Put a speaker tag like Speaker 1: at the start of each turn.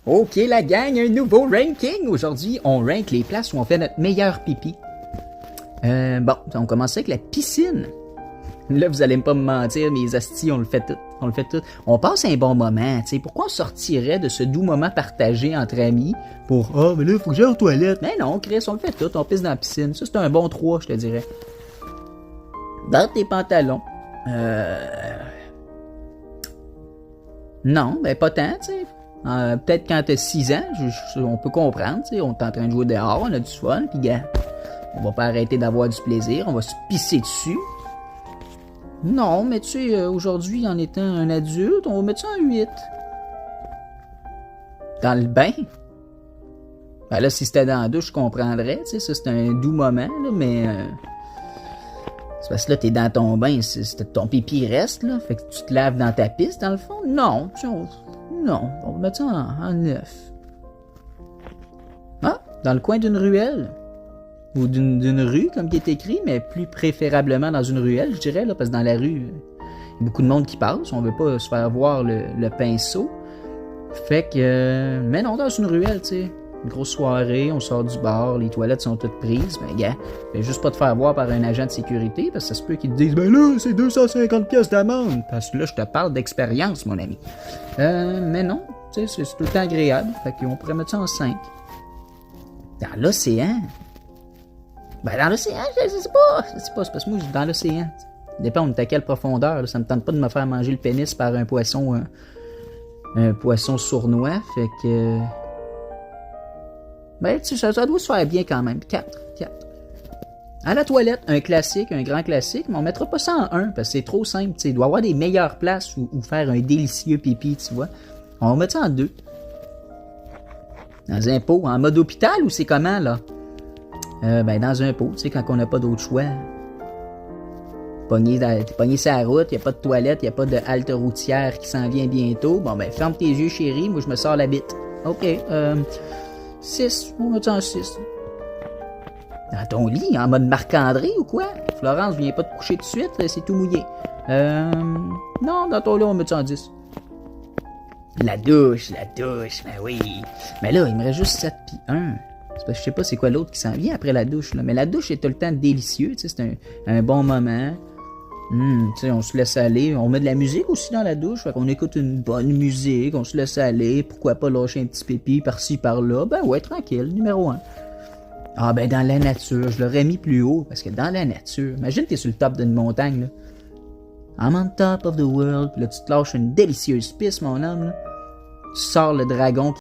Speaker 1: Ok la gang, un nouveau ranking. Aujourd'hui, on rank les places où on fait notre meilleur pipi. Bon, on commence avec la piscine. Là, vous allez pas me mentir, mes astis, on le fait tout. On le fait tout. On passe un bon moment, tu sais. Pourquoi on sortirait de ce doux moment partagé entre amis pour « Ah, mais là, il faut que j'aille aux toilettes. » Mais non, Chris, on le fait tout. On pisse dans la piscine. Ça, c'est un bon 3, je te dirais. Dans tes pantalons. Non, ben pas tant, tu sais. Peut-être quand t'as 6 ans, on peut comprendre, tu sais. On est en train de jouer dehors, on a du fun, pis gars, on va pas arrêter d'avoir du plaisir, on va se pisser dessus. Non, mais tu sais, aujourd'hui, en étant un adulte, on va mettre ça en 8. Dans le bain? Ben là, si c'était dans la douche, je comprendrais, tu sais, ça c'est un doux moment, là, mais... c'est parce que là, t'es dans ton bain, ton pipi reste, là, fait que tu te laves dans ta piste, dans le fond. Non, tu sais, non, on va mettre ça en 9. Ah, dans le coin d'une ruelle. Ou d'une rue, comme il est écrit, mais plus préférablement dans une ruelle, je dirais, là, parce que dans la rue, il y a beaucoup de monde qui passe, on veut pas se faire voir le pinceau. Fait que, mais non, dans une ruelle, tu sais, une grosse soirée, on sort du bar, les toilettes sont toutes prises, ben gars, fais juste pas te faire voir par un agent de sécurité, parce que ça se peut qu'ils te disent, ben là, c'est 250 pièces d'amende, parce que là, je te parle d'expérience, mon ami. Mais non, tu sais, c'est tout le temps agréable, fait qu'on pourrait mettre ça en 5. Dans l'océan? Ben dans l'océan, je sais pas, c'est parce que moi, je suis dans l'océan. Ça dépend de à quelle profondeur, là, ça me tente pas de me faire manger le pénis par un poisson sournois, fait que... Ben, tu sais, ça doit se faire bien quand même. 4. À la toilette, un classique, un grand classique, mais on mettra pas ça en 1, parce que c'est trop simple, tu sais. Il doit y avoir des meilleures places où faire un délicieux pipi, tu vois. On va mettre ça en 2. Dans un pot, en mode hôpital, ou c'est comment, là? Ben, dans un pot, tu sais, quand on n'a pas d'autre choix. T'es pogné sur la route, y a pas de toilette, y a pas de halte routière qui s'en vient bientôt. Bon, ben, ferme tes yeux, chérie, moi, je me sors la bite. OK, 6, on va mettre ça en 6. Dans ton lit, en mode Marc-André ou quoi? Florence, viens pas te coucher tout de suite, c'est tout mouillé. Non, dans ton lit, on va mettre ça en 10. La douche, ben oui. Mais là, il me reste juste 7 puis 1. C'est parce que je sais pas c'est quoi l'autre qui s'en vient après la douche, là. Mais la douche est tout le temps délicieux, tu sais, c'est un bon moment. Tu sais, on se laisse aller. On met de la musique aussi dans la douche, fait qu'on écoute une bonne musique, on se laisse aller. Pourquoi pas lâcher un petit pipi par-ci, par-là? Ben ouais, tranquille, numéro 1. Ah ben dans la nature, je l'aurais mis plus haut, parce que dans la nature, imagine t'es sur le top d'une montagne, là. I'm on top of the world, puis là tu te lâches une délicieuse pisse, mon homme, là. Tu sors le dragon